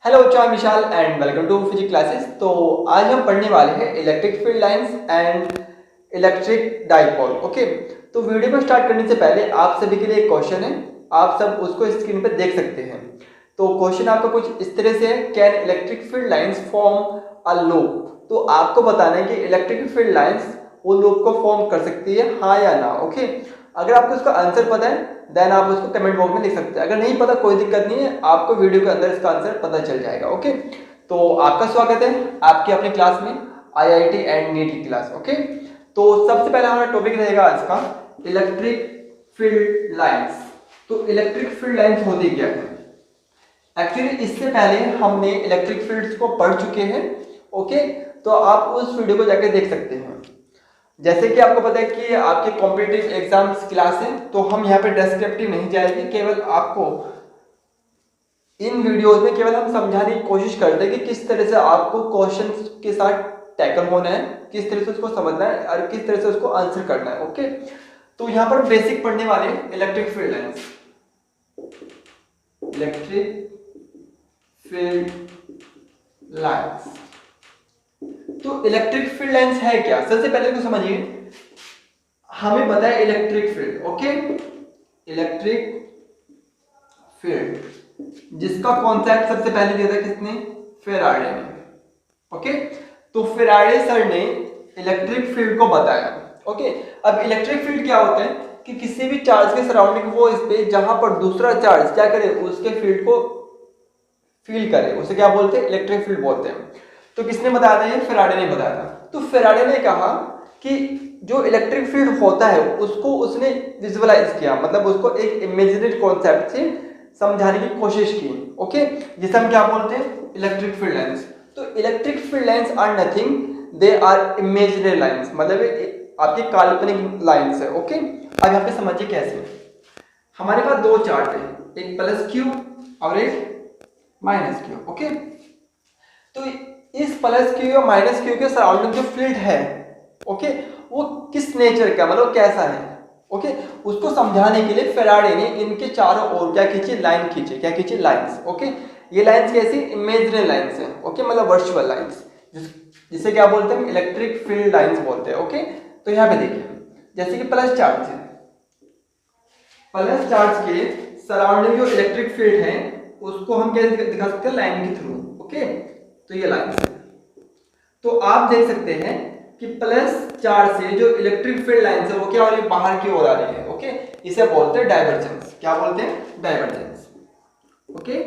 Hello I Vishal and welcome to physics classes. तो आज हम पढ़ने वाले हैं electric field lines and electric dipole. Okay, तो वीडियो को स्टार्ट करने से पहले आप सभी के लिए एक क्वेश्चन है, आप सब उसको स्क्रीन पर देख सकते हैं। तो क्वेश्चन आपका कुछ इस तरह से है, can electric field lines form a loop. तो आपको बताना है कि इलेक्ट्रिक फील्ड लाइंस वो लूप को फॉर्म कर सकती है, हाँ या ना। ओके, अगर आपको इसका आंसर पता है देन आप उसको कमेंट बॉक्स में लिख सकते हैं, अगर नहीं पता कोई दिक्कत नहीं है, आपको वीडियो के अंदर इसका आंसर पता चल जाएगा। ओके, तो आपका स्वागत है आपकी अपनी क्लास में, आईआईटी एंड नीट की क्लास। ओके, तो सबसे पहला हमारा टॉपिक रहेगा आज का इलेक्ट्रिक फील्ड लाइंस। तो इलेक्ट्रिक फील्ड लाइंस होती क्या है? एक्चुअली इससे पहले हमने इलेक्ट्रिक फील्ड्स को पढ़ चुके हैं। ओके, तो आप उस वीडियो को जाके देख सकते हैं। जैसे कि आपको पता है कि आपके कॉम्पिटिटिव एग्जाम्स क्लास है, तो हम यहाँ पे डेस्क्रिप्टिव नहीं जाएंगे, केवल आपको इन वीडियोस में केवल हम समझाने की कोशिश करते हैं कि किस तरह से आपको क्वेश्चंस के साथ टैकल होना है, किस तरह से उसको समझना है और किस तरह से उसको आंसर करना है। ओके, तो यहाँ पर बेसिक पढ़ने वाले electric field lines. Electric field lines, तो इलेक्ट्रिक फील्ड लाइंस है क्या? सबसे पहले तो समझिए, हमें पता है electric field. Okay, electric field जिसका कॉन्सेप्ट सबसे पहले दिया था किसने? फेराडे ने। ओके, तो फेराडे सर ने इलेक्ट्रिक फील्ड को बताया। ओके, अब इलेक्ट्रिक फील्ड क्या होता है कि किसी भी चार्ज के सराउंडिंग वो स्पेस जहां पर दूसरा चार्ज क्या करे, उसके फील्ड को फील करे, उसे क्या बोलते हैं? इलेक्ट्रिक फील्ड बोलते हैं। तो किसने बताया था? ये फेराडे ने बताया था। तो फेराडे ने कहा कि जो इलेक्ट्रिक फील्ड होता है उसको उसने विजुअलाइज किया, मतलब उसको एक इमेजिनरी कॉन्सेप्ट से समझाने की कोशिश की। ओके, जिसे हम क्या बोलते हैं? Electric field lines. तो electric field lines are nothing, they are imaginary lines, मतलब आपकी काल्पनिक लाइंस है। ओके, अब यहाँ पे समझिए कैसे। हमारे पास दो चार्ट है, एक प्लस क्यू और एक माइनस क्यू। ओके, तो इस प्लस क्यू और माइनस क्यू के सराउंडिंग जो फील्ड है, ओके, वो किस नेचर का, मतलब कैसा है? ओके, उसको समझाने के लिए फेराडे ने इनके चारों ओर क्या खींची? लाइन खींची। क्या खींची? लाइंस। ओके, ये लाइंस कैसी? इमेजिनरी लाइंस है। ओके, मतलब वर्चुअल लाइंस, जिसे क्या बोलते हैं? इलेक्ट्रिक फील्ड लाइंस बोलते हैं। ओके, तो यहाँ पे देखिए, जैसे कि प्लस चार्ज है, प्लस चार्ज के सराउंडिंग जो इलेक्ट्रिक फील्ड है उसको हम कैसे दिखा सकते हैं? लाइन के थ्रू। ओके, तो ये लाइन है। तो आप देख सकते हैं कि प्लस चार्ज से जो इलेक्ट्रिक फील्ड लाइन है वो क्या हो रही है? बाहर की ओर आ रही है। ओके, इसे बोलते हैं डाइवर्जेंस। क्या बोलते हैं? डाइवर्जेंस। Okay,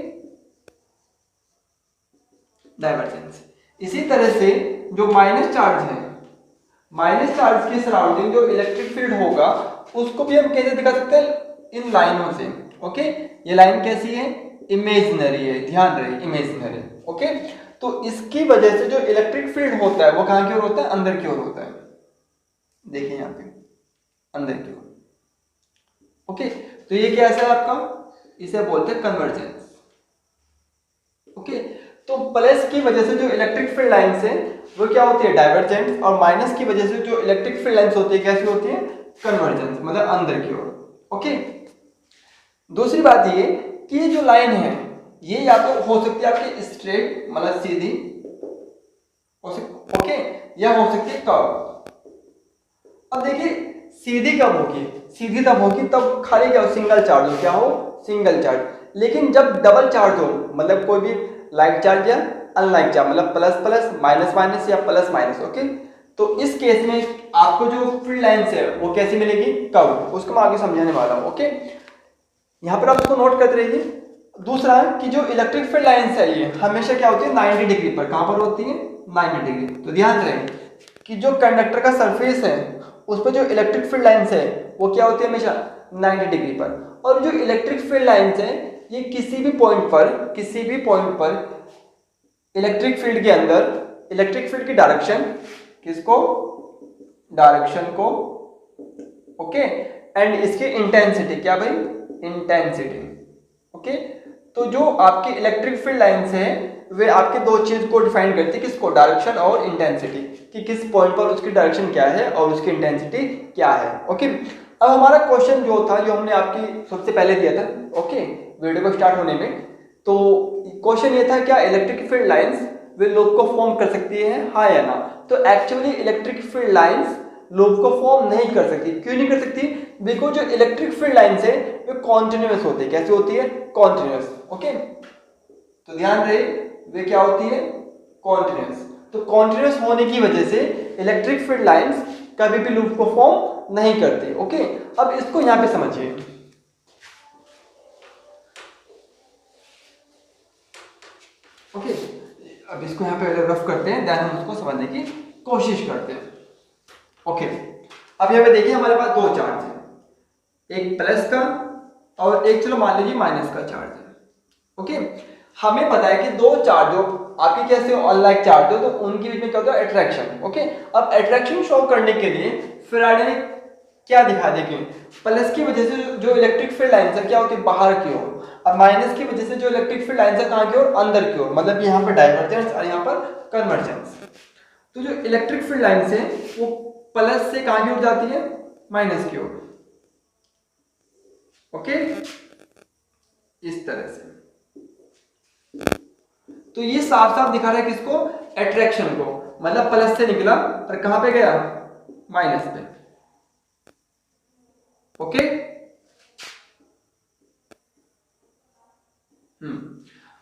divergence. इसी तरह से जो माइनस चार्ज है, माइनस चार्ज के सराउंडिंग जो इलेक्ट्रिक फील्ड होगा उसको भी हम कैसे दिखा सकते हैं? इन लाइनों से। ओके, ये लाइन कैसी है? इमेजिनरी है, ध्यान रहे, इमेजिनरी। ओके, तो इसकी वजह से जो इलेक्ट्रिक फील्ड होता है वो कहां की ओर होता है? अंदर की ओर होता है। देखिए यहां पे अंदर की ओर। ओके, तो ये क्या है आपका? इसे बोलते हैं कन्वर्जेंस। ओके, तो प्लस की वजह से जो इलेक्ट्रिक फील्ड लाइंस है वो क्या होती है? डाइवर्जेंस, और माइनस की वजह से जो इलेक्ट्रिक फील्ड लाइंस होती है कैसी होती है? कन्वर्जेंस, मतलब अंदर की ओर। ओके, दूसरी बात ये कि ये जो लाइन है ये या तो हो सकती है आपकी स्ट्रेट, मतलब सीधी हो सकती, ओके, या हो सकती है कर्व। अब देखिए सीधी कब होगी? सीधी तब होगी तब खाली क्या हो? सिंगल चार्ज हो। क्या हो? Single charge. लेकिन जब डबल चार्ज हो, मतलब कोई भी लाइक चार्ज या अनलाइक चार्ज, मतलब प्लस प्लस माइनस माइनस या प्लस माइनस। ओके, तो इस केस में आपको जो फील्ड लाइंस है वो कैसी मिलेगी? कर्व। उसको मैं आगे समझाने वाला हूं। ओके, यहां पर आप उसको नोट करते रहिए। दूसरा कि जो इलेक्ट्रिक फील्ड लाइंस है ये हमेशा क्या होती है? 90 डिग्री पर। कहां पर होती है? 90 डिग्री। तो ध्यान रहे कि जो कंडक्टर का सरफेस है उस पर जो इलेक्ट्रिक फील्ड लाइंस है वो क्या होती है? हमेशा 90 डिग्री पर। और जो इलेक्ट्रिक फील्ड लाइंस है ये किसी भी पॉइंट पर इलेक्ट्रिक फील्ड के अंदर इलेक्ट्रिक फील्ड की डायरेक्शन किसको? डायरेक्शन को। ओके, एंड इसकी इंटेंसिटी। क्या भाई? इंटेंसिटी। ओके, तो जो आपकी इलेक्ट्रिक फील्ड लाइंस है वे आपके दो चीज को डिफाइन करती है, किसको? डायरेक्शन और इंटेंसिटी, कि किस पॉइंट पर उसकी डायरेक्शन क्या है और उसकी इंटेंसिटी क्या है। ओके, अब हमारा क्वेश्चन जो था, जो हमने आपकी सबसे पहले दिया था, ओके, वीडियो को स्टार्ट होने में, तो क्वेश्चन ये था क्या इलेक्ट्रिक फील्ड लाइंस वे लूप को फॉर्म कर सकती है, हाँ या ना। तो actually electric field lines loop को फॉर्म नहीं कर सकती। क्यों नहीं कर सकती? बिकॉज जो इलेक्ट्रिक फील्ड लाइंस है वे कॉन्टिन्यूअस होती है। कैसे होती है? कॉन्टिन्यूअस। ओके, तो ध्यान रहे वे क्या होती है? कॉन्टिन्यूअस। तो कॉन्टिन्यूअस होने की वजह से इलेक्ट्रिक फील्ड लाइंस कभी भी लूप को फॉर्म नहीं करती। ओके, अब इसको यहां पे समझिए। ओके, अब इसको यहां पे रफ करते हैं, देन हम उसको समझने की कोशिश करते हैं। ओके, अब यहाँ पे देखिए हमारे पास दो चार्ज है, एक प्लस का और एक चलो मान लीजिए माइनस का चार्ज है। ओके, हमें पता है कि दो चार्ज जो आपके कैसे अनलाइक चार्ज हो तो उनके बीच में क्या होता है? अट्रैक्शन। ओके, अब अट्रैक्शन शो करने के लिए फैराडे ने क्या दिखा देंगे? प्लस की वजह से जो इलेक्ट्रिक फील्ड लाइंस है क्या होती है? बाहर की ओर, और माइनस की वजह से जो इलेक्ट्रिक फील्ड लाइंस है कहाँ की ओर? अंदर की ओर। मतलब यहाँ पर डाइवर्जेंस और यहाँ पर कन्वर्जेंस। तो जो इलेक्ट्रिक फील्ड लाइंस है वो प्लस से कहाँ की ओर जाती है? माइनस की ओर। ओके, इस तरह से। तो ये साफ साफ दिखा रहा है किसको? अट्रैक्शन को। मतलब प्लस से निकला और कहां पे गया? माइनस पे। ओके,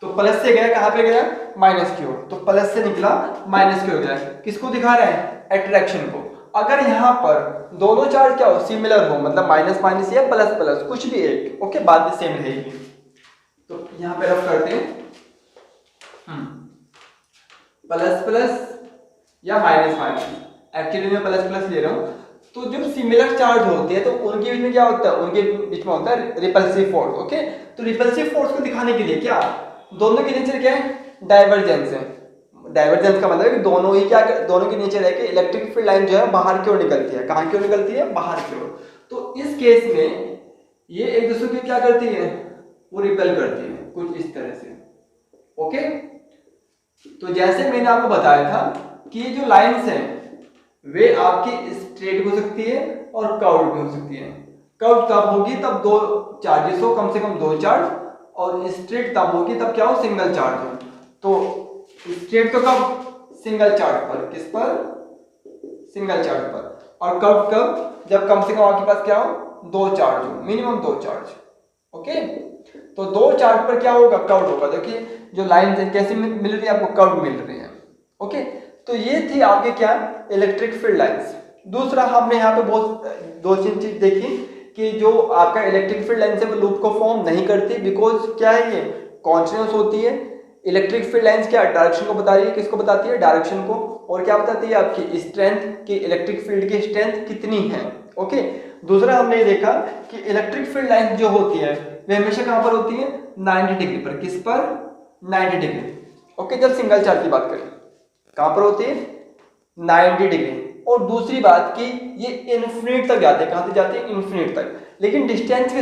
तो प्लस से गया कहां पे गया? माइनस की ओर। तो प्लस से निकला माइनस की ओर गया। किसको दिखा रहा है? अट्रैक्शन को। अगर यहां पर दोनों चार्ज क्या हो? सिमिलर हो, मतलब माइनस माइनस या प्लस प्लस कुछ भी एक। ओके, बाद में सेम रहेगी। तो यहां पे रफ करते हैं, प्लस प्लस या माइनस माइनस। एक्चुअली मैं प्लस प्लस ले रहा हूं। तो जब सिमिलर चार्ज होते हैं तो उनके बीच में क्या होता है? उनके बीच में होता है रिपल्सिव फोर्स। ओके, तो रिपल्सिव फोर्स को दिखाने के लिए क्या दोनों के नेचर क्या है? डाइवर्जेंस है। डाइवर्जेंस का मतलब है कि दोनों ही क्या, दोनों के नेचर है कि इलेक्ट्रिक फील्ड लाइन जो है बाहर की ओर निकलती है। कहां की ओर निकलती है? बाहर की ओर। तो इस केस में ये एक दूसरे को क्या करती है? वो रिपेल करती है कुछ इस तरह से। ओके, तो जैसे मैंने आपको बताया था कि ये जो लाइंस हैं वे आपकी स्ट्रेट हो सकती है और कर्व्ड भी हो सकती है। कर्व्ड तब होगी तब दो चार्जेस हो, कम से कम दो चार्ज, और स्ट्रेट तब होगी तब क्या हो? सिंगल चार्ज हो। तो स्ट्रेट तो कब? सिंगल चार्ज पर। किस पर? सिंगल चार्ज पर। और कर्व्ड कब? जब कम से कम आपके पास क्या हो? दो चार्ज हो, मिनिमम दो चार्ज। ओके, तो दो चार्ज पर क्या होगा? कर्व्ड होगा। देखिए जो लाइन है कैसी मिल रही है आपको? कर्व मिल रही है। ओके, तो ये थी आपके क्या? Electric field lines. दूसरा हमने यहाँ पे बहुत दो तीन चीज देखी कि जो आपका इलेक्ट्रिक फील्ड लाइंस है वो लूप को फॉर्म नहीं करती। बिकॉज क्या है? ये कॉन्टिन्यूअस होती है। इलेक्ट्रिक फील्ड लाइंस क्या डायरेक्शन को बता रही है? किसको बताती है? डायरेक्शन को। और क्या बताती है? आपकी स्ट्रेंथ की, इलेक्ट्रिक फील्ड की स्ट्रेंथ कितनी है। ओके, दूसरा हमने देखा कि इलेक्ट्रिक फील्ड लाइन जो होती है वे हमेशा कहां पर होती है? 90 डिग्री पर। किस पर? 90 डिग्री। ओके, जब सिंगल चार्ज की बात करें कहां पर होती है? 90 डिग्री। और दूसरी बात कि ये इन्फिनिट तक जाते हैं। कहां तक जाते हैं? इन्फिनिट तक। लेकिन डिस्टेंस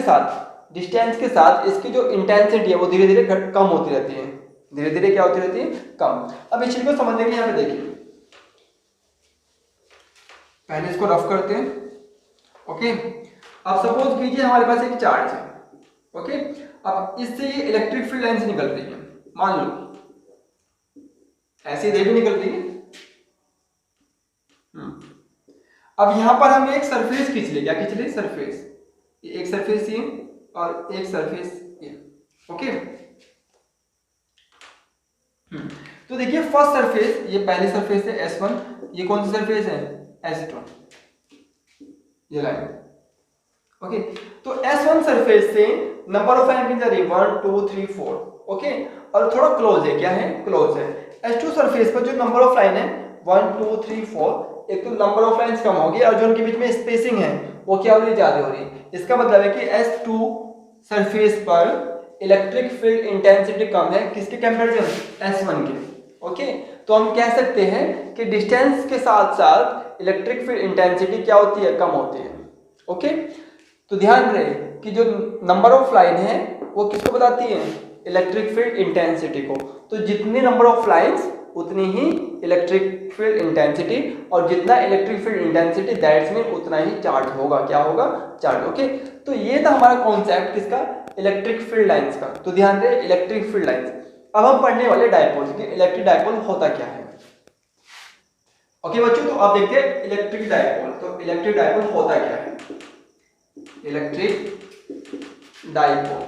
के साथ इसकी जो इंटेंसिटी है वो धीरे धीरे कम होती रहती है। धीरे धीरे क्या होती रहती है? कम। अब इस चीज को समझने के लिए यहां पे देखिए, पहले इसको रफ करते हैं। ओके, अब सपोज कीजिए हमारे पास एक चार्ज है। ओके, अब इससे ये इलेक्ट्रिक फील्ड लाइन से निकल रही है। मान लो ऐसी इधर भी निकल रही है। अब यहां पर हम एक सरफेस खींच ले। क्या खींच ले? सरफेस। एक सरफेस ये और एक सरफेस ये। ओके, तो देखिए फर्स्ट सरफेस, ये पहली सरफेस है S1। ये कौन सी सरफेस है? S2। ये लाइन। ओके, तो S1 सरफेस से नंबर ऑफ लाइन कितनी जा रही है? 1 2 3 4। ओके, और थोड़ा क्लोज है। क्या है? क्लोज है। S2 सरफेस पर जो नंबर ऑफ लाइन है 1 2 3 4, एक तो नंबर ऑफ लाइंस कम होगी और जो उनके बीच में स्पेसिंग है वो क्या हो रही है? ज्यादा हो रही है। इसका मतलब है कि S2 सरफेस पर इलेक्ट्रिक फील्ड इंटेंसिटी कम है। किसके कंपैरिजन? S1 के। ओके, तो हम कह सकते हैं कि डिस्टेंस के साथ साथ इलेक्ट्रिक फील्ड इंटेंसिटी क्या होती है? कम होती है। ओके, तो ध्यान रहे कि जो नंबर ऑफ लाइन है वो किसको बताती है? इलेक्ट्रिक फील्ड इंटेंसिटी को। तो जितने नंबर ऑफ लाइंस उतनी ही इलेक्ट्रिक फील्ड इंटेंसिटी, और जितना electric field intensity that's mean उतना ही चार्ज होगा। क्या होगा? चार्ज। ओके, तो ये था हमारा कॉन्सेप्ट किसका? इलेक्ट्रिक फील्ड लाइंस का। तो ध्यान दें इलेक्ट्रिक फील्ड लाइंस। अब हम पढ़ने वाले डायपोल कि इलेक्ट्रिक डायपोल होता क्या है। ओके बच्चों, तो आप देखते हैं इलेक्ट्रिक डायपोल। तो इलेक्ट्रिक डायपोल होता क्या है? इलेक्ट्रिक डायपोल,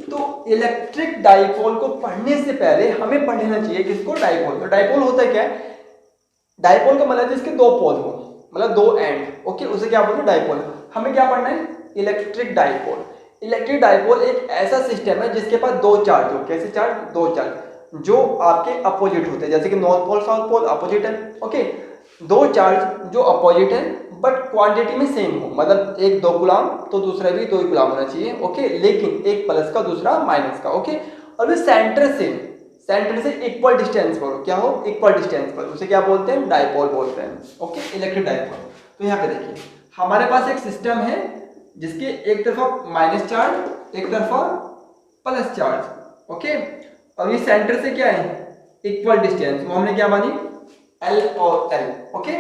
तो इलेक्ट्रिक डायपोल को पढ़ने से पहले हमें पढ़ लेना चाहिए किसको? डायपोल। तो डायपोल होता क्या है? डायपोल का मतलब जिसके दो पोल हो, मतलब दो एंड। ओके, उसे क्या बोलते हैं? डायपोल। हमें क्या पढ़ना है? Electric dipole. इलेक्ट्रिक डायपोल एक ऐसा सिस्टम है जिसके पास दो चार्ज हो। कैसे चार्ज? दो चार्ज जो आपके अपोजिट होते हैं, जैसे कि north pole south pole opposite है। ओके, दो चार्ज जो अपोजिट है बट क्वांटिटी में सेम हो, मतलब एक 2 गुलाम तो दूसरा भी 2 गुलाम होना चाहिए। ओके, लेकिन एक प्लस का दूसरा माइनस का। ओके, और वे सेंटर से इक्वल डिस्टेंस पर हो। क्या हो? इक्वल डिस्टेंस पर, उसे क्या बोलते हैं? डायपोल बोलते हैं। Okay, electric dipole. तो यहाँ पे देखिए हमारे पास एक सिस्टम है जिसके एक तरफा माइनस चार्ज एक तरफा प्लस चार्ज। ओके, और ये सेंटर से क्या है? इक्वल डिस्टेंस, वो हमने क्या मानी? L और L। ओके,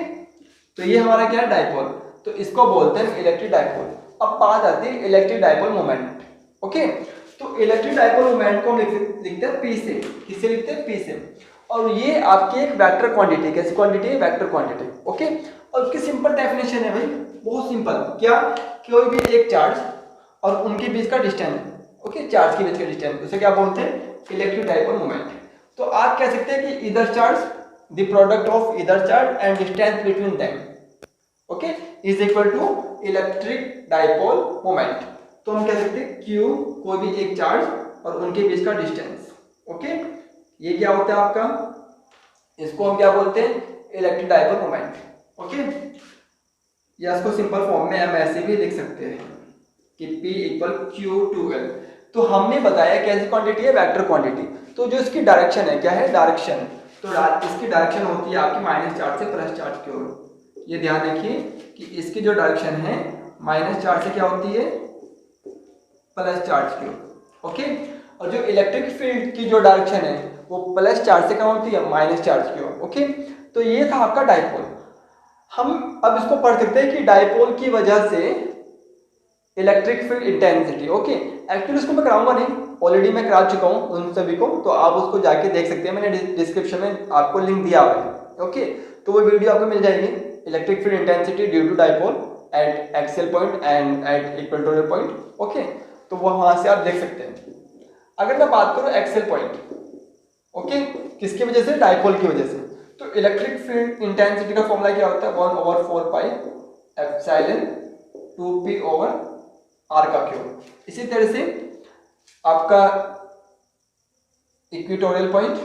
तो ये हमारा क्या है? डायपोल। तो इसको बोलते हैं इलेक्ट्रिक डायपोल। अब बात आती है इलेक्ट्रिक डायपोल मोमेंट। ओके, तो इलेक्ट्रिक डायपोल मोमेंट को हम लिखते हैं P से। किससे लिखते हैं? P से। और ये आपकी एक वेक्टर क्वांटिटी। कैसी क्वांटिटी है? Vector quantity. ओके, और उसकी सिंपल डेफिनेशन है भाई, बहुत सिंपल। क्या? कोई भी एक चार्ज और उनके बीच का डिस्टेंस। ओके, चार्ज के बीच का डिस्टेंस, उसे क्या बोलते हैं? Electric dipole moment. तो आप कह सकते हैं कि इधर चार्ज, द प्रोडक्ट ऑफ इधर charge and distance between them, okay, is equal to electric dipole moment. तो हम कह सकते हैं Q कोई भी एक चार्ज और उनके बीच का डिस्टेंस। ओके, ये क्या होता है आपका? इसको हम क्या बोलते हैं? Electric dipole moment. ओके, या इसको सिंपल फॉर्म में हम ऐसे भी लिख सकते हैं कि P इक्वल Q2L। तो हमने बताया कैसी क्वांटिटी है? Vector quantity. तो जो इसकी डायरेक्शन है, क्या है? डायरेक्शन। तो इसकी डायरेक्शन होती है आपकी माइनस चार्ज से प्लस चार्ज की ओर। ये ध्यान रखिए कि इसकी जो डायरेक्शन है माइनस चार्ज से क्या होती है? प्लस चार्ज की ओर। ओके, और जो इलेक्ट्रिक फील्ड की जो डायरेक्शन है वो प्लस चार्ज से क्या होती है? माइनस चार्ज की ओर। ओके, तो ये था आपका डायपोल। हम अब इसको पढ़ सकते हैं कि डायपोल की वजह से electric field intensity. Okay, actually उसको मैं कराऊंगा नहीं, ऑलरेडी मैं करा चुका हूं उन सभी को, तो आप उसको जाके देख सकते हैं। मैंने डिस्क्रिप्शन में आपको लिंक दिया हुआ है। ओके, तो वो वीडियो आपको मिल जाएगी, electric field intensity due to dipole at axial point and at equatorial point. Okay, तो वो वहां से आप देख सकते हैं। अगर मैं बात करूं एक्सियल पॉइंट, ओके, किसकी वजह से? डायपोल की वजह से। तो इलेक्ट्रिक फील्ड इंटेंसिटी का फॉर्मूला क्या होता है? 1/4 pi epsilon 2p over r का क्यूब। इसी तरह से आपका इक्वेटोरियल पॉइंट,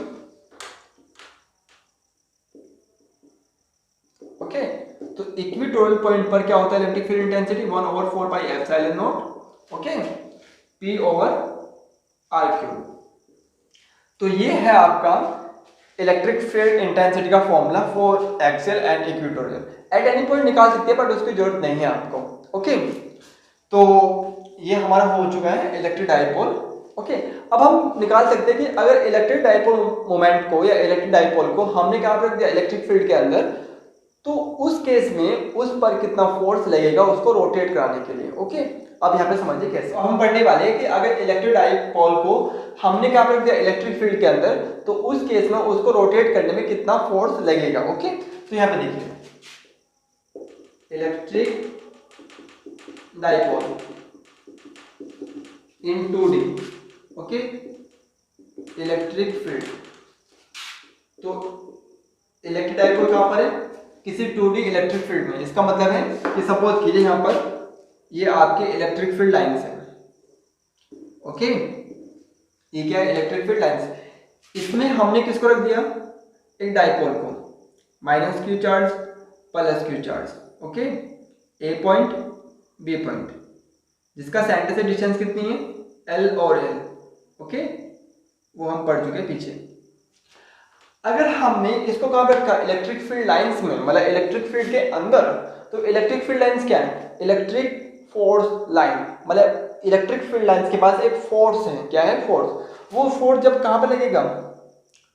ओके, तो इक्वेटोरियल पॉइंट पर क्या होता है? Electric field intensity 1/4 pi epsilon not, okay, p over r cube. तो ये है आपका इलेक्ट्रिक फील्ड इंटेंसिटी का formula for axial and equatorial. At any point निकाल सकते हैं बट उसकी जरूरत नहीं है आपको। ओके, तो ये हमारा हो चुका है इलेक्ट्रिक डायपोल। ओके, अब हम निकाल सकते हैं कि अगर इलेक्ट्रिक डायपोल मोमेंट को या इलेक्ट्रिक डायपोल को हमने कहाँ पर रख दिया? इलेक्ट्रिक फील्ड के अंदर, तो उस केस में उस पर कितना फोर्स लगेगा उसको रोटेट कराने के लिए। ओके, अब यहाँ पे समझिए कैसे। हम पढ़ने वाले हैं कि अगर इलेक्ट्रिक डायपोल को हमने कहाँ पर रख दिया? इलेक्ट्रिक फील्ड के अंदर, तो उस केस में उसको रोटेट करने में कितना फोर्स लगेगा। ओके, तो यहाँ पे देखिए electric dipole in 2D, okay, electric field. तो इलेक्ट्रिक डायपोल कहां पर है? किसी 2D इलेक्ट्रिक फील्ड में। इसका मतलब है कि सपोज कीजिए यहां पर ये आपके इलेक्ट्रिक फील्ड लाइंस है। ओके, ये क्या है? Electric field lines. इसमें हमने किसको रख दिया? एक डायपोल को, minus Q charge plus Q charge. Okay, A point B point, जिसका सेंटर से डिस्टेंस कितनी है? L और L। ओके, वो हम पढ़ चुके पीछे। अगर हमने इसको कहां पर रखा? इलेक्ट्रिक फील्ड लाइंस में, मतलब इलेक्ट्रिक फील्ड के अंदर। तो इलेक्ट्रिक फील्ड लाइंस क्या है? इलेक्ट्रिक फोर्स लाइन, मतलब इलेक्ट्रिक फील्ड लाइंस के पास एक फोर्स है। क्या है? फोर्स। वो फोर्स जब कहां पर लगेगा?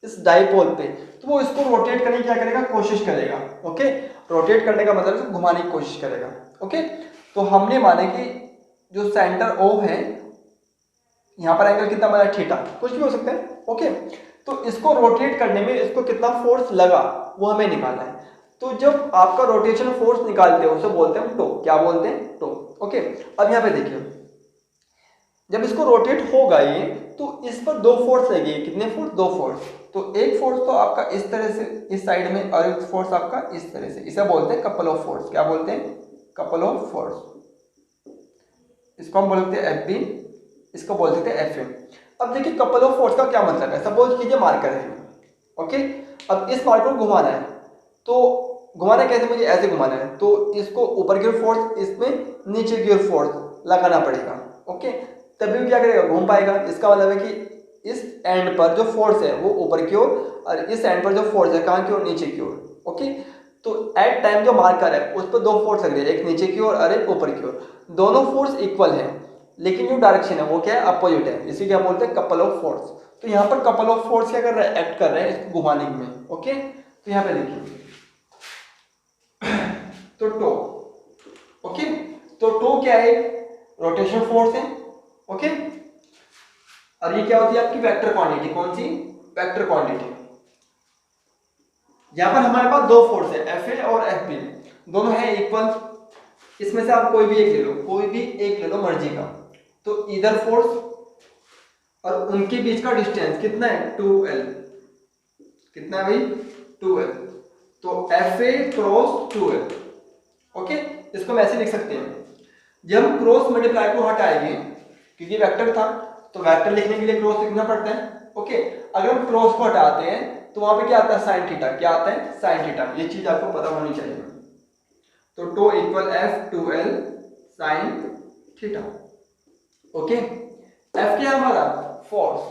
इस डायपोल पे, तो वो इसको रोटेट करने की क्या करेगा? कोशिश करेगा। ओके, रोटेट करने का मतलब घुमाने की कोशिश करेगा। ओके, तो हमने माना कि जो सेंटर O है, यहाँ पर एंगल कितना बना, थीटा, कुछ भी हो सकता है। ओके, तो इसको रोटेट करने में इसको कितना फोर्स लगा वो हमें निकालना है। तो जब आपका रोटेशन फोर्स निकालते हैं उसे बोलते हैं टो। क्या बोलते हैं, टो। ओके, अब यहाँ पे देखिए, जब इसको रोटेट होगा ये, तो इस पर दो फोर्स लगेगी। कितने फोर्स, दो फोर्स। तो एक फोर्स तो आपका इस तरह से इस साइड में, और एक फोर्स आपका इस तरह से। इसे बोलते हैं कपल ऑफ फोर्स। क्या बोलते हैं, कपल ऑफ फोर्स। इसको हम बोलते हैं FB, इसको बोल सकते हैं FA। अब देखिए कपल ऑफ फोर्स का क्या मतलब है। सपोज कीजिए मार्कर है, ओके, अब इस मार्कर को घुमाना है, तो घुमाना कैसे, मुझे ऐसे घुमाना है, तो इसको ऊपर की ओर फोर्स, इसमें नीचे की ओर फोर्स लगाना पड़ेगा। ओके, तभी क्या करेगा, घूम पाएगा। इसका मतलब है कि इस एंड पर जो फोर्स है वो ऊपर की ओर, और इस एंड पर जो फोर्स है कहाँ की ओर, नीचे की ओर। ओके, तो एट टाइम जो मार्कर है उस पर दो फोर्स लग रही है, एक नीचे की ओर और एक ऊपर की ओर। दोनों फोर्स इक्वल है, लेकिन जो डायरेक्शन है वो क्या है, अपोजिट है। इसी क्या बोलते हैं, कपल ऑफ फोर्स। तो यहाँ पर कपल ऑफ फोर्स क्या कर रहा है, एक्ट कर रहे हैं इसको घुमाने में। ओके, तो यहाँ पे देखिए तो टो, ओके, तो टो क्या है, रोटेशन फोर्स है। ओके, और ये क्या होती है आपकी वेक्टर क्वांटिटी। कौन सी, वेक्टर क्वांटिटी। यहां पर हमारे पास दो फोर्स है, FA और FB, दोनों है इक्वल। इसमें से आप कोई भी एक ले लो, कोई भी एक ले लो मर्जी का। तो इधर फोर्स और उनके बीच का डिस्टेंस कितना है, 2L। कितना है भाई, 2L। तो FA क्रॉस 2L। ओके, इसको हम ऐसे लिख सकते हैं। जब हम क्रॉस मल्टीप्लाई को हटाएंगे, क्योंकि वेक्टर था तो वेक्टर लिखने के लिए क्रॉस लिखना पड़ता है। ओके, अगर हम क्रॉस को हटाते हैं तो वहां पे क्या आता है, साइन थीटा। क्या आता है, साइन थीटा। ये चीज आपको पता होनी चाहिए। तो tau equal F2L sine theta. Okay, F क्या हमारा, फोर्स।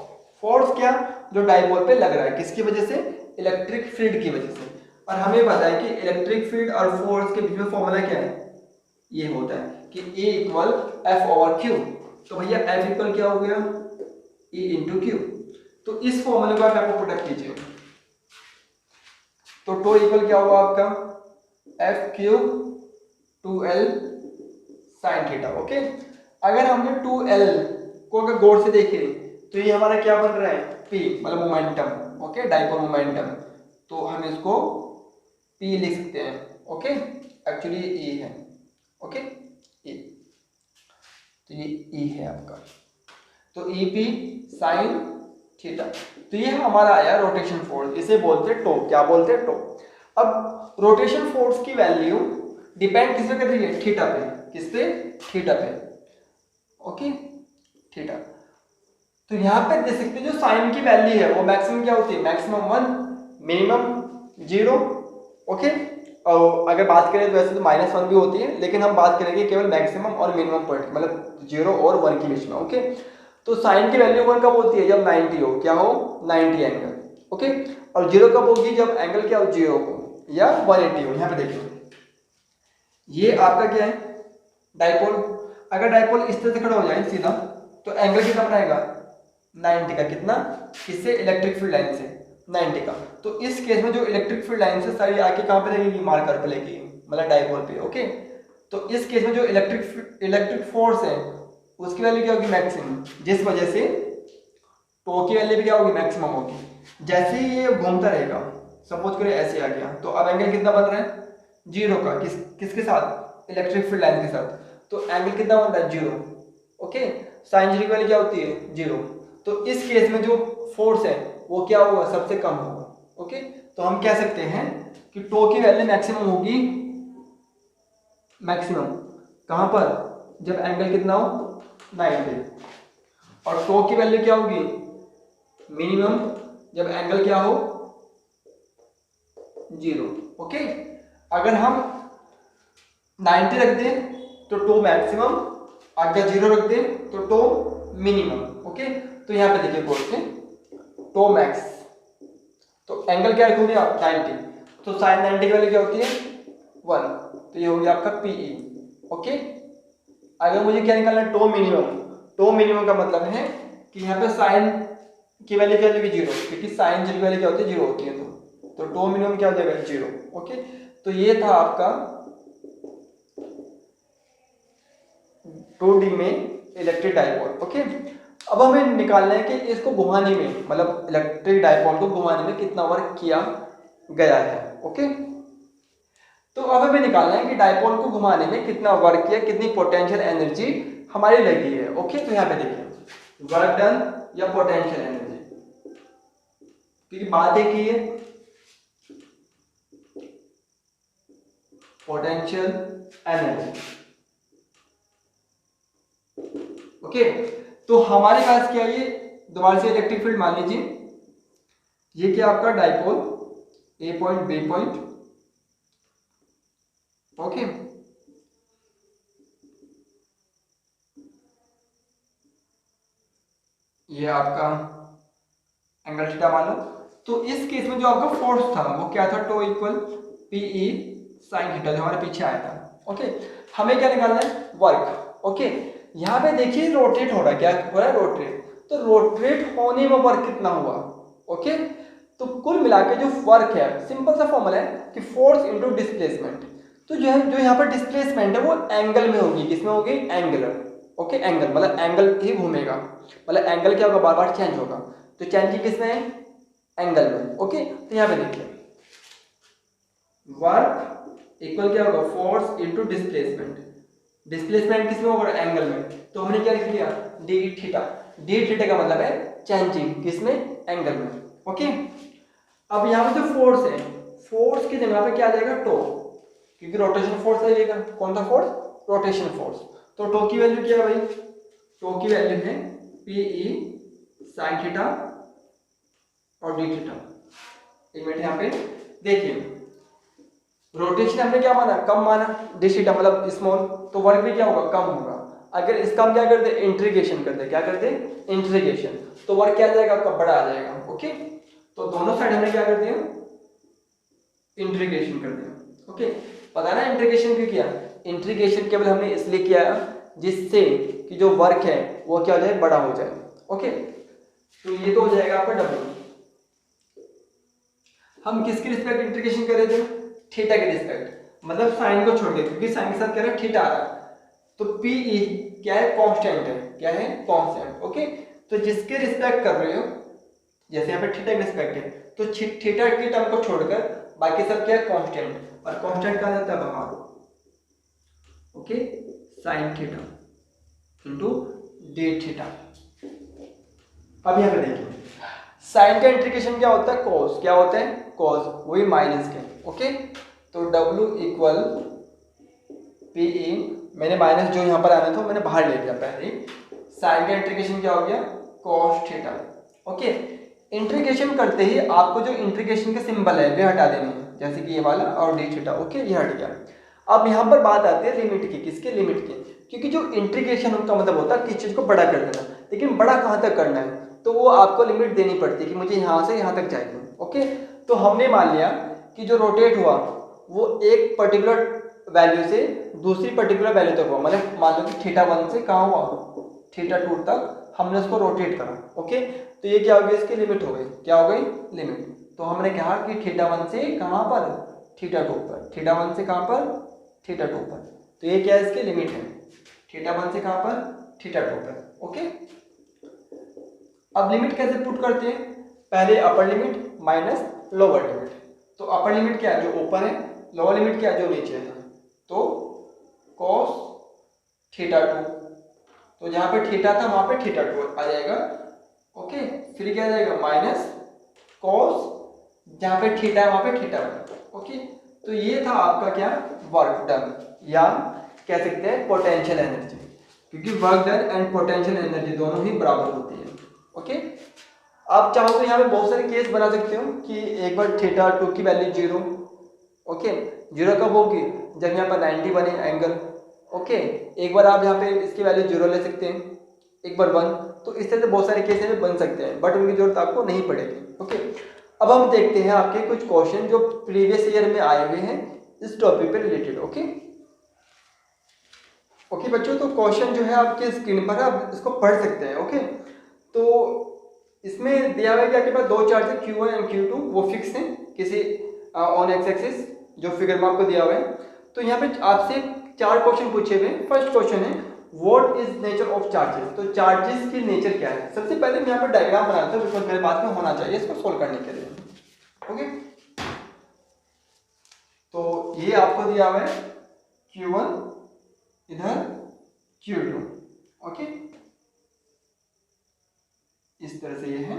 फोर्स क्या, जो डाइपोल पे लग रहा है, किसकी वजह से, इलेक्ट्रिक फील्ड की वजह से। और हमें पता है कि इलेक्ट्रिक फील्ड और फोर्स के बीच में फॉर्मूला क्या है, ये होता है कि A इक्वल F/Q। तो भैया F इक्वल क्या हो गया, E इंटू क्यू। तो इस फॉर्मूले को आप आपको प्रोडक्ट कीजिए, तो टो इक्वल क्या होगा आपका, F³ 2L sign theta. Okay, अगर हमने 2L को अगर गौर से देखें तो ये हमारा क्या बन रहा है, P, मतलब मोमेंटम। Okay, dipole momentum. तो हम इसको P लिख सकते हैं। ओके, एक्चुअली ये E है। ओके, E, तो ये E है आपका, तो EP साइन थीटा। तो ये हमारा आया रोटेशन फोर्स, इसे बोलते हैं टो। क्या बोलते हैं, टो। अब रोटेशन फोर्स की वैल्यू डिपेंड किस पे कर रही है, थीटा पे। किस पे, थीटा पे। Okay, theta. तो यहाँ पे देख सकते हैं जो साइन की वैल्यू है वो मैक्सिमम क्या होती है, मैक्सिमम 1, मिनिमम 0। ओके, और अगर बात करें तो वैसे तो -1 भी होती है, लेकिन हम बात करेंगे केवल मैक्सिमम और मिनिमम पॉइंट, मतलब 0 और 1 के बीच में। ओके, तो साइन की वैल्यू 1 कब होती है, जब 90 हो, क्या हो, 90 एंगल। ओके, और 0 कब होगी, जब एंगल क्या हो, 0 हो या 180 हो। यहाँ पे देखिए ये आपका क्या है, डाइपोल। अगर डाइपोल इस तरह से खड़ा हो जाए सीधा, तो एंगल कितना बनाएगा, 90 का। कितना, किससे, इलेक्ट्रिक फील्ड लाइन से 90 का। तो इस केस में जो इलेक्ट्रिक फील्ड लाइन से सारी आके कहाँ पे लगेगी, मार्कर पे लगेगी, मतलब डाइपोल पे। ओके, तो इस केस में जो इलेक्ट्रिक फोर्स है उसकी वैल्यू क्या होगी, मैक्सिमम, जिस वजह से टो की वैल्यू भी क्या होगी, मैक्सिमम होगी। जैसे ही ये घूमता रहेगा, सपोज करें ऐसे आ गया, तो अब एंगल कितना बन रहा है, 0 का। किसके साथ, इलेक्ट्रिक फील्ड लाइन के साथ। तो एंगल कितना बन रहा है, 0। ओके, साइन 0 की वैल्यू क्या होती है, 0। तो इस केस में जो फोर्स है वो क्या होगा, सबसे कम होगा। ओके, तो हम कह सकते हैं कि टो की वैल्यू मैक्सिमम होगी, मैक्सिमम कहां पर, जब एंगल कितना हो, 90। और टो की वैल्यू क्या होगी, मिनिमम, जब एंगल क्या हो, 0। ओके, अगर हम 90 रख दें तो टो मैक्सिमम, आगे 0 रख दें तो टो मिनिमम। ओके, तो यहां पे देखिए कोड से टो मैक्स, तो एंगल क्या रखोगे आप, 90। तो साइन 90 की वैल्यू क्या होती है, 1। तो ये हो गया आपका PE। ओके, अगर मुझे क्या निकालना है, टो मिनिमम। टो मिनिमम का मतलब है कि यहाँ पे साइन की वैल्यू क्या होगी, 0, क्योंकि साइन 0 की वैल्यू क्या होती है, 0 होती है। तो टो मिनिमम क्या हो जाएगा, 0। ओके, तो ये था आपका 2D में इलेक्ट्रिक डाइपोल। ओके, अब हमें निकालना है कि इसको घुमाने में, मतलब इलेक्ट्रिक डाइपोल को घुमाने में कितना वर्क किया गया है। ओके, तो अब हमें निकालना है कि डाइपोल को घुमाने में कितना वर्क किया, कितनी पोटेंशियल एनर्जी हमारी लगी है। ओके, तो यहाँ पे देखिए वर्क डन या पोटेंशियल एनर्जी, क्योंकि बात एक ही है, पोटेंशियल एनर्जी। ओके, तो हमारे पास क्या है, ये दोबारा से इलेक्ट्रिक फील्ड मान लीजिए, ये क्या आपका डाइपोल ए पॉइंट बी पॉइंट। ओके, ये आपका एंगल थीटा मान लो। तो इस केस में जो आपका फोर्स था वो क्या था, tau equal P E sine theta, जो हमारे पीछे आया था। ओके, हमें क्या निकालना है, वर्क। ओके, यहाँ पे देखिए रोटेट हो रहा है, क्या हो रहा है, रोटेट। तो रोटेट होने में वर्क कितना हुआ। ओके, तो कुल मिला के जो वर्क है, सिंपल सा फॉर्मूला है कि फोर्स इनटू डिस्प्लेसमेंट। तो जो है, जो यहाँ पर डिस्प्लेसमेंट है वो एंगल में होगी, किसमें होगी, एंगुलर। ओके, एंगल मतलब एंगल ही घूमेगा, मतलब एंगल क्या होगा, बार बार चेंज होगा। तो चेंजिंग किसमें है, एंगल में। ओके, तो यहाँ पे देखिए वर्क इक्वल क्या होगा, फोर्स इनटू डिस्प्लेसमेंट। डिस्प्लेसमेंट किसमें होगा, एंगल में। तो हमने क्या लिख लिया, डी थीटा। डी थीटा का मतलब है चेंजिंग, किसमें, एंगल में। ओके, अब यहाँ पे जो फोर्स है, फोर्स की जगह पे क्या आ जाएगा, टो, क्योंकि रोटेशन फोर्स लगेगा। कौन सा फोर्स, रोटेशन फोर्स। तो टो की वैल्यू क्या है भाई, टो की वैल्यू है पी ई साइन थीटा और डी थीटा। एक मिनट यहाँ पे देखिए, रोटेशन हमने क्या माना, कम माना, डी थीटा मतलब स्मॉल, तो वर्क भी क्या होगा, कम होगा। अगर इसका हम क्या कर दे, इंटीग्रेशन कर दे, क्या कर दे, इंटीग्रेशन, तो वर्क क्या आ जाएगा, आपका बड़ा आ जाएगा। ओके, तो दोनों साइड हमने क्या कर दिया, इंटीग्रेशन कर दिया। ओके, पता ना इंटीग्रेशन क्यों किया, इंटीग्रेशन केवल हमने इसलिए किया जिससे कि जो वर्क है वो क्या हो जाए, बड़ा हो जाए। ओके, तो ये तो हो जाएगा आपका डब्ल्यू। हम किसकी रिस्पेक्ट इंटीग्रेशन कर रहे थे, थीटा के रिस्पेक्ट, मतलब साइन को छोड़ के, क्योंकि साइन के साथ क्या है, थीटा आ रहा है। तो पी ई क्या है, कांस्टेंट है, क्या है, कांस्टेंट। ओके, तो जिसके रिस्पेक्ट कर रहे हो, जैसे यहाँ पे थीटा की रिस्पेक्ट है, तो थीटा की टर्म को छोड़कर बाकी सब क्या है, कांस्टेंट, और कांस्टेंट कहा जाता है बाहर। Okay, sine theta into D theta. अब यहाँ पे देखिए साइन का इंटीग्रेशन क्या होता है, कॉस, क्या होता है, कॉस, वही माइनस के। ओके, तो W इक्वल पी ई, मैंने माइनस जो यहाँ पर आना था मैंने बाहर ले लिया पहले। साइन का इंटीग्रेशन क्या हो गया, कॉस थीटा। ओके, इंटीग्रेशन करते ही आपको जो इंटीग्रेशन के सिंबल है वे हटा देने हैं, जैसे कि ये वाला और डी थीटा। ओके, ये हट गया। अब यहाँ पर बात आती है लिमिट की, किसके, लिमिट की, क्योंकि जो इंटीग्रेशन उनका मतलब होता है किस चीज़ को बड़ा कर देना, लेकिन बड़ा कहाँ तक करना है, तो वो आपको लिमिट देनी पड़ती है कि मुझे यहाँ से यहाँ तक चाहिए। ओके, तो हमने मान लिया कि जो रोटेट हुआ वो एक पर्टिकुलर वैल्यू से दूसरी पर्टिकुलर वैल्यू तक हुआ, मतलब मान लो कि थीटा 1 से कहाँ हुआ, थीटा 2 तक हमने उसको रोटेट करा। ओके, तो ये क्या हो गया, इसकी लिमिट हो गई, क्या हो गई, लिमिट। तो हमने कहा कि थीटा 1 से कहाँ पर, थीटा 2 पर, थीटा 1 से कहाँ पर, थीटा 2 पर। तो ये क्या है, इसकी लिमिट है, थीटा 1 से कहाँ पर, थीटा 2 पर। ओके, अब लिमिट कैसे पुट करते हैं, पहले upper limit minus lower limit. तो अपर लिमिट क्या है, जो ऊपर है, लोअर लिमिट क्या है, जो नीचे है। तो cos थीटा 2, तो जहां पे थीटा था वहां पे थीटा 2 आ जाएगा। ओके, फिर क्या आ जाएगा, माइनस cos, जहां पे थीटा है वहां पे थीटा 1। ओके, तो ये था आपका क्या, वर्क डन, या कह सकते हैं पोटेंशियल एनर्जी, क्योंकि work done and potential energy दोनों ही बराबर होती है। ओके, आप चाहो तो यहाँ पे बहुत सारे केस बना सकते हो कि एक बार थीटा 2 की वैल्यू 0। ओके, 0 कब होगी, जब यहाँ पर 90 बने एंगल। ओके, एक बार आप यहाँ पे इसकी वैल्यू 0 ले सकते हैं, एक बार 1, तो इस तरह से बहुत सारे केस में बन सकते हैं, बट उनकी जरूरत आपको नहीं पड़ेगी। ओके, अब हम देखते हैं आपके कुछ क्वेश्चन जो प्रीवियस ईयर में आए हुए हैं इस टॉपिक पे रिलेटेड। ओके ओके बच्चों, तो क्वेश्चन जो है आपके स्क्रीन पर है, आप इसको पढ़ सकते हैं। ओके, तो इसमें दिया हुआ है कि आपके पास दो चार्ज है Q1 एंड Q2, वो फिक्स हैं किसी ऑन एक्स एक्सिस, जो फिगर में आपको दिया हुआ है। तो यहाँ पे आपसे 4 क्वेश्चन पूछे हुए हैं। फर्स्ट क्वेश्चन है what is nature of charges, तो चार्जेस की नेचर क्या है। सबसे पहले मैं यहाँ पर डायग्राम बनाता हूँ बिकॉज मेरे पास में होना चाहिए इसको सोल्व करने के लिए। ओके, तो ये आपको दिया हुआ है Q1, इधर Q2। ओके, इस तरह से ये है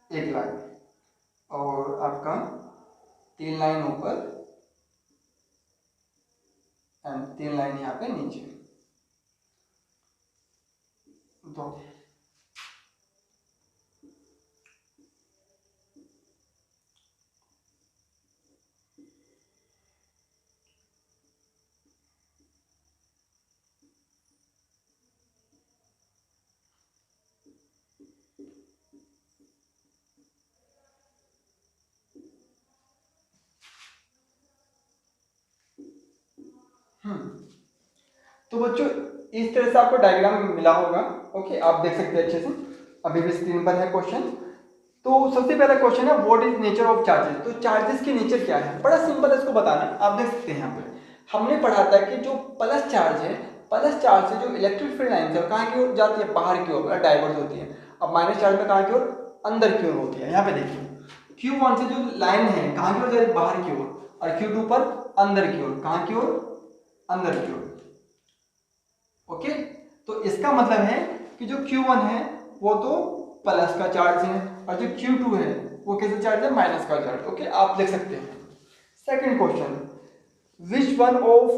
एक लाइन और आपका 3 लाइन ऊपर एंड 3 लाइन यहाँ पे नीचे। तो तो बच्चों इस तरह से आपको डायग्राम मिला होगा। ओके, आप देख सकते हैं अच्छे से, अभी भी स्क्रीन पर है क्वेश्चन। तो सबसे पहला क्वेश्चन है what is nature of charges, तो चार्जेस की नेचर क्या है, बड़ा सिंपल है इसको बताना। आप देख सकते हैं यहाँ पे हमने पढ़ा था कि जो प्लस चार्ज है, प्लस चार्ज से जो इलेक्ट्रिक फील्ड लाइन है कहाँ की ओर जाती है, बाहर की ओर डाइवर्ट होती है। अब माइनस चार्ज में कहाँ की ओर, अंदर की ओर होती है। यहाँ पे देखिए Q1 से जो लाइन है कहाँ की ओर जा रही है, बाहर की ओर, और Q2 पर अंदर की ओर, कहाँ की ओर, अंदर की ओर। ओके, तो इसका मतलब है कि जो Q1 है वो तो प्लस का चार्ज है और जो Q2 है वो कैसे चार्ज है, माइनस का चार्ज। ओके, आप देख सकते हैं। Second question, which one of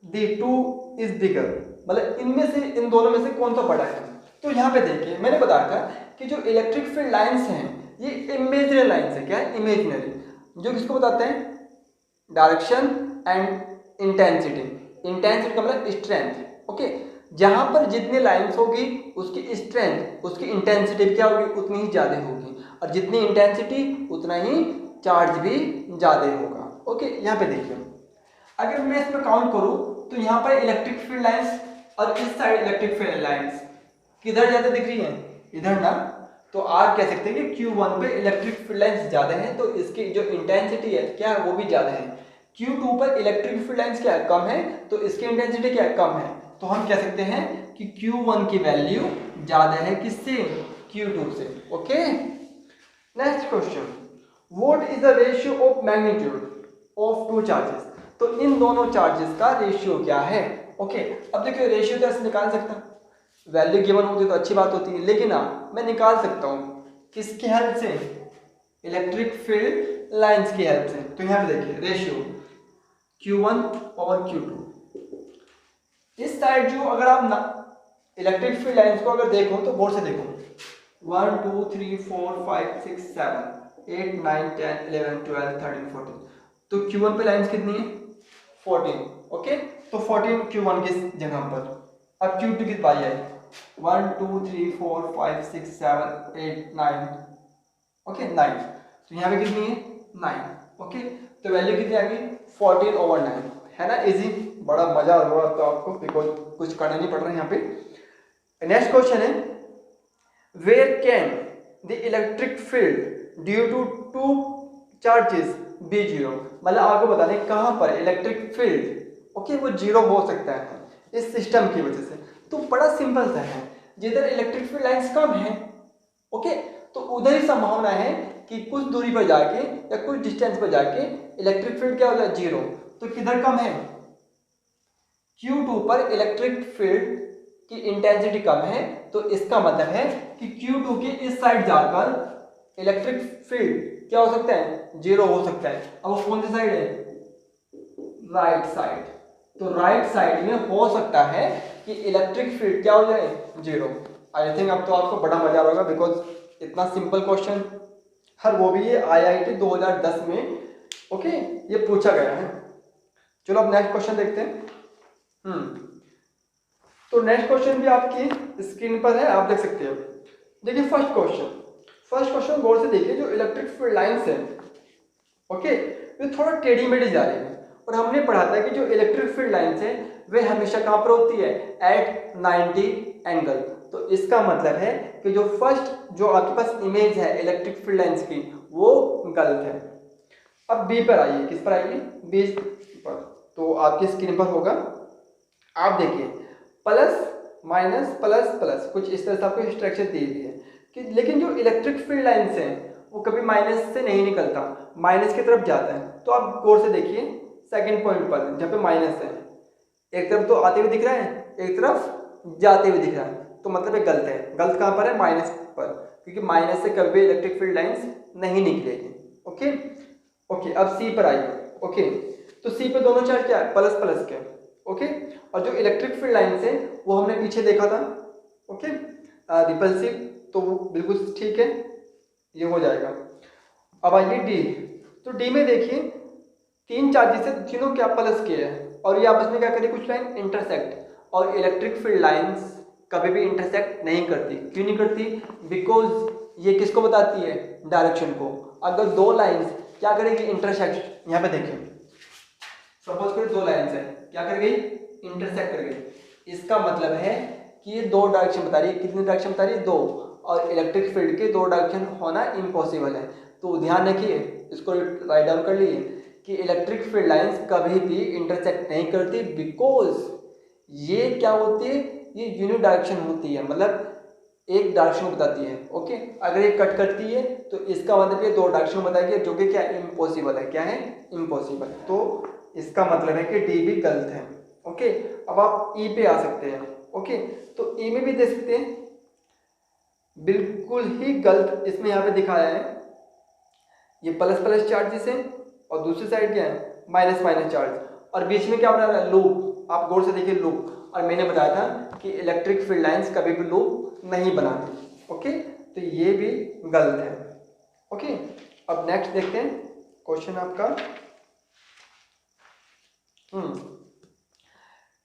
the two is bigger, मतलब इनमें से, इन दोनों में से कौन सा बड़ा है। तो यहाँ पे देखिए मैंने बताया था कि जो इलेक्ट्रिक फील्ड लाइंस हैं ये इमेजिनरी लाइंस है। क्या है, इमेजिनरी, जो किसको बताते हैं, डायरेक्शन एंड इंटेंसिटी। इंटेंसिटी का मतलब स्ट्रेंथ। ओके, जहां पर जितनी लाइंस होगी उसकी स्ट्रेंथ, उसकी इंटेंसिटी क्या होगी, उतनी ही ज्यादा होगी, और जितनी इंटेंसिटी उतना ही चार्ज भी ज्यादा होगा। ओके, यहाँ पे देखिए अगर मैं इसमें काउंट करूं तो यहाँ पर इलेक्ट्रिक फील्ड लाइंस और इस साइड इलेक्ट्रिक फील्ड लाइंस किधर ज्यादा दिख रही है, इधर ना। तो आप कह सकते हैं कि Q1 पे इलेक्ट्रिक फील्ड लाइंस ज्यादा है तो इसकी जो इंटेंसिटी है क्या है, वो भी ज्यादा है। Q2 पर इलेक्ट्रिक फील्ड लाइंस क्या है, कम है, तो इसकी इंटेंसिटी क्या है, कम है। तो हम कह सकते हैं कि Q1 की वैल्यू ज्यादा है किससे, Q2 से। Okay, next question, what is the ratio of magnitude of two charges, तो इन दोनों चार्जेस का रेशियो क्या है। ओके, अब देखिए रेशियो तो ऐसे निकाल सकता हूं, वैल्यू गिवन होती तो अच्छी बात होती है, लेकिन मैं निकाल सकता हूं किसकी हेल्प से, इलेक्ट्रिक फील्ड लाइंस की हेल्प से। तो यहाँ पे देखिए रेशियो Q1 और Q2, इस साइड जो अगर आप इलेक्ट्रिक फील्ड लाइंस को अगर देखो तो गौर से देखो, 1 2 3 4 5 6 7 8 9 10 11 12 13 14, तो Q1 पे लाइंस कितनी है, 14। ओके, तो 14 Q1 की जगह पर। अब Q2 की बारी आई, 1 2 3 4 5 6 7 8 9, ओके 9, तो यहाँ पे कितनी है, 9। ओके, तो वैल्यू कितनी आ गई, 14/9, है ना, इजी, बड़ा मजा आ रहा तो आपको बिकॉज कुछ करना नहीं पड़ रहा है यहाँ पे। नेक्स्ट क्वेश्चन है, where can the electric field due to two charges be zero, मतलब आपको बताने कहाँ पर इलेक्ट्रिक फील्ड ओके वो जीरो हो सकता है इस सिस्टम की वजह से। तो बड़ा सिंपल सा है, जिधर इलेक्ट्रिक फील्ड लाइंस कम है ओके तो उधर ही संभावना है कि कुछ दूरी पर जाके या कुछ डिस्टेंस पर जाके इलेक्ट्रिक फील्ड क्या हो जाए, जीरो। तो किधर कम है, Q2 पर इलेक्ट्रिक फील्ड की इंटेंसिटी कम है, तो इसका मतलब है कि Q2 के इस साइड जाकर इलेक्ट्रिक फील्ड क्या हो सकता है, जीरो हो सकता है। अब वो कौन सी साइड है, राइट साइड, तो राइट साइड में हो सकता है कि इलेक्ट्रिक फील्ड क्या हो जाए, जीरो। आई थिंक अब तो आपको बड़ा मजा आ रहा होगा बिकॉज इतना सिंपल क्वेश्चन, हर वो भी ये IIT 2010 में ओके ये पूछा गया है। चलो अब नेक्स्ट क्वेश्चन देखते हैं। तो नेक्स्ट क्वेश्चन भी आपकी स्क्रीन पर है, आप देख सकते हैं। देखिए फर्स्ट क्वेश्चन गौर से देखिए, जो इलेक्ट्रिक फील्ड लाइंस है ओके वे थोड़ा टेढ़ी मेढ़ी जा रही है, और हमने पढ़ा था कि जो इलेक्ट्रिक फील्ड लाइंस है वे हमेशा कहाँ पर होती है, एट 90 एंगल। तो इसका मतलब है कि जो फर्स्ट जो आपके पास इमेज है इलेक्ट्रिक फील्ड लाइंस की वो गलत है। अब बी पर आइए, किस पर आइए, बी पर, तो आपकी स्क्रीन पर होगा, आप देखिए प्लस माइनस प्लस प्लस, कुछ इस तरह से आपको इंस्ट्रक्शन दी हुई है कि लेकिन जो इलेक्ट्रिक फील्ड लाइन्स हैं वो कभी माइनस से नहीं निकलता, माइनस की तरफ जाता है। तो आप गौर से देखिए सेकंड पॉइंट पर जहाँ पे माइनस है, एक तरफ तो आते हुए दिख रहा है, एक तरफ जाते हुए दिख रहा है, तो मतलब ये गलत है। गलत कहाँ पर है? माइनस पर, क्योंकि माइनस से कभी भी इलेक्ट्रिक फील्ड लाइन्स नहीं निकलेगी। ओके ओके, अब सी पर आइए। ओके, तो सी पे दोनों चार्ज क्या है? प्लस प्लस के। ओके, और जो इलेक्ट्रिक फील्ड लाइन्स है वो हमने पीछे देखा था। ओके, रिपल्सिव, तो वो बिल्कुल ठीक है, ये हो जाएगा। अब आइए डी। तो डी में देखिए तीन चार्जेस है, तीनों क्या प्लस के हैं, और ये आपस में क्या करें? कुछ लाइन इंटरसेक्ट, और इलेक्ट्रिक फील्ड लाइंस कभी भी इंटरसेक्ट नहीं करती। क्यों नहीं करती? बिकॉज ये किसको बताती है? डायरेक्शन को। अगर दो लाइंस क्या करेगी? इंटरसेक्ट। यहाँ पे देखिए सपोज करें दो लाइंस है, क्या कर गई? इंटरसेक्ट कर गई। इसका मतलब है कि ये दो डायरेक्शन बता रही है। कितनी डायरेक्शन बता रही है? दो, और इलेक्ट्रिक फील्ड के दो डायरेक्शन होना इम्पॉसिबल है। तो ध्यान रखिए, इसको राइट डाउन कर लीजिए कि इलेक्ट्रिक फील्ड लाइंस कभी भी इंटरसेक्ट नहीं करती, बिकॉज ये क्या होती है? ये यूनिट डायरेक्शन होती है, मतलब एक डायरेक्शन बताती है। ओके, अगर ये कट करती है तो इसका मतलब ये दो डायरेक्शन बताएगी, जो कि क्या? इम्पॉसिबल है। क्या है? इम्पॉसिबल। तो इसका मतलब है कि डी भी गलत है। ओके, अब आप ई पे आ सकते हैं। ओके, तो ई में भी दे सकते हैं, बिल्कुल ही गलत इसमें यहाँ पे दिखाया है। ये प्लस प्लस चार्जेस है और दूसरी साइड क्या है? माइनस माइनस चार्ज, और बीच में क्या बना रहा है? लूप। आप गौर से देखिए लूप, और मैंने बताया था कि इलेक्ट्रिक फील्ड लाइंस कभी भी लूप नहीं बनाती। ओके, तो ये भी गलत है। ओके, अब नेक्स्ट देखते हैं क्वेश्चन आपका।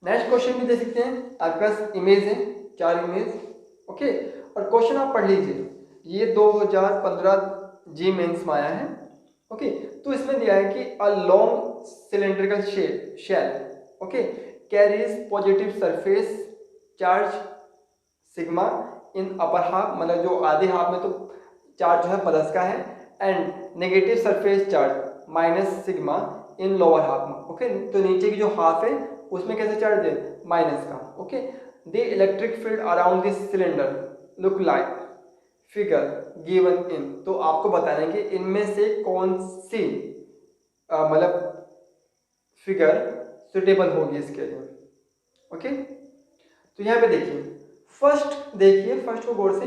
नेक्स्ट क्वेश्चन भी दे सकते हैं, आपके पास इमेज है, 4 इमेज। ओके, और क्वेश्चन आप पढ़ लीजिए, ये 2015 जी मेंस में आया है। ओके, तो इसमें दिया है कि a long cylindrical shell okay carries positive surface charge sigma in upper half, मतलब जो आधे हाफ में तो चार्ज जो है प्लस का है, and negative surface charge minus sigma in lower half में। ओके, तो नीचे की जो हाफ है उसमें कैसे चार्ज है? माइनस का। Okay, the electric field around this cylinder look like figure given in. तो आपको बताना है कि इनमें से कौन सी मतलब फिगर सुटेबल होगी इसके लिए। ओके, तो यहाँ पे देखिए फर्स्ट को गौर से।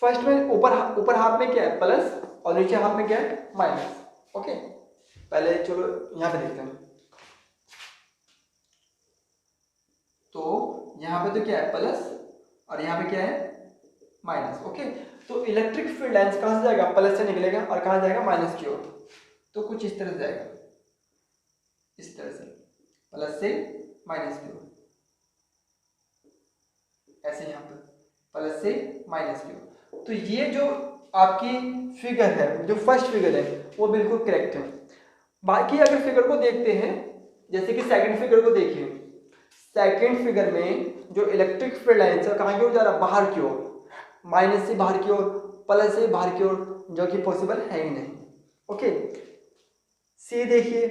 फर्स्ट में ऊपर हाफ में क्या है? प्लस, और नीचे हाफ में क्या है? माइनस। ओके, पहले चलो यहाँ पे देखते हैं। तो यहाँ पे तो क्या है? प्लस, और यहाँ पे क्या है? माइनस। ओके, तो इलेक्ट्रिक फील्ड लाइंस कहाँ से जाएगा? प्लस से निकलेगा, और कहाँ जाएगा? माइनस की ओर। तो कुछ इस तरह से जाएगा, इस तरह से प्लस से माइनस की ओर, ऐसे यहाँ पर प्लस से माइनस की ओर। तो ये जो आपकी फिगर है, जो फर्स्ट फिगर है, वो बिल्कुल करेक्ट है। बाकी अगर फिगर को देखते हैं, जैसे कि सेकंड फिगर को देखिए, सेकंड फिगर में जो इलेक्ट्रिक फील्ड लाइंस है कहाँ की ओर जा रहा है? बाहर की ओर, माइनस से बाहर की ओर, प्लस से बाहर की ओर, जो कि पॉसिबल है ही नहीं। ओके, सी देखिए,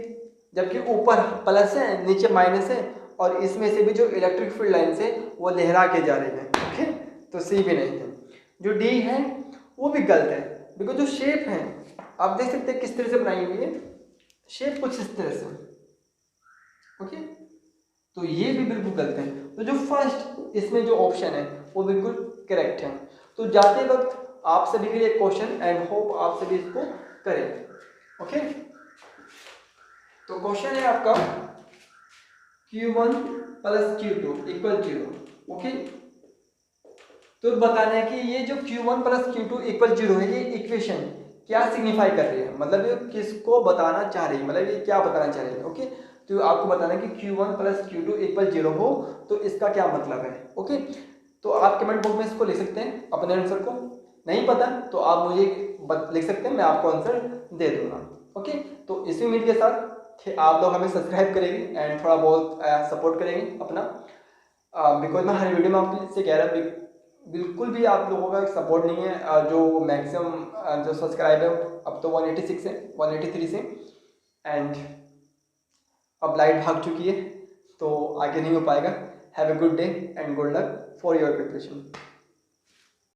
जबकि ऊपर प्लस है नीचे माइनस है, और इसमें से भी जो इलेक्ट्रिक फील्ड लाइंस है वो लहरा के जा रही है। ओके, तो सी भी नहीं है। जो डी है वो भी गलत है, बिकॉज जो शेप है आप देख सकते हैं किस तरह से बनाई हुई है, शेप कुछ इस तरह से। ओके, तो ये भी बिल्कुल गलत है। तो जो फर्स्ट इसमें जो ऑप्शन है वो बिल्कुल करेक्ट है। तो जाते वक्त आप सभी के लिए क्वेश्चन, एंड होप आप सभी इसको करें। ओके, तो क्वेश्चन है आपका Q1 plus Q2 equal 0। Okay, तो बताना है कि ये जो Q1 प्लस Q2 इक्वल 0 है, ये इक्वेशन क्या सिग्निफाई कर रही है, मतलब ये किसको बताना चाह रही है, मतलब ये क्या बताना चाह रही है। ओके, तो आपको बताना है कि Q1 प्लस Q2 इक्वल 0 हो तो इसका क्या मतलब है। ओके, तो आप कमेंट बॉक्स में इसको लिख सकते हैं अपने आंसर को। नहीं पता तो आप मुझे लिख सकते हैं, मैं आपको आंसर दे दूंगा। ओके, तो इसी उम्मीद के साथ कि आप लोग हमें सब्सक्राइब करेंगे एंड थोड़ा बहुत सपोर्ट करेंगे अपना, बिकॉज मैं हर वीडियो में आपसे कह रहा हूँ बिल्कुल भी आप लोगों का सपोर्ट नहीं है। जो मैक्सिमम जो सब्सक्राइब है अब तो 186 है, 183 से, एंड अब लाइट भाग चुकी है तो आगे नहीं हो पाएगा। Have a good day and good luck for your preparation.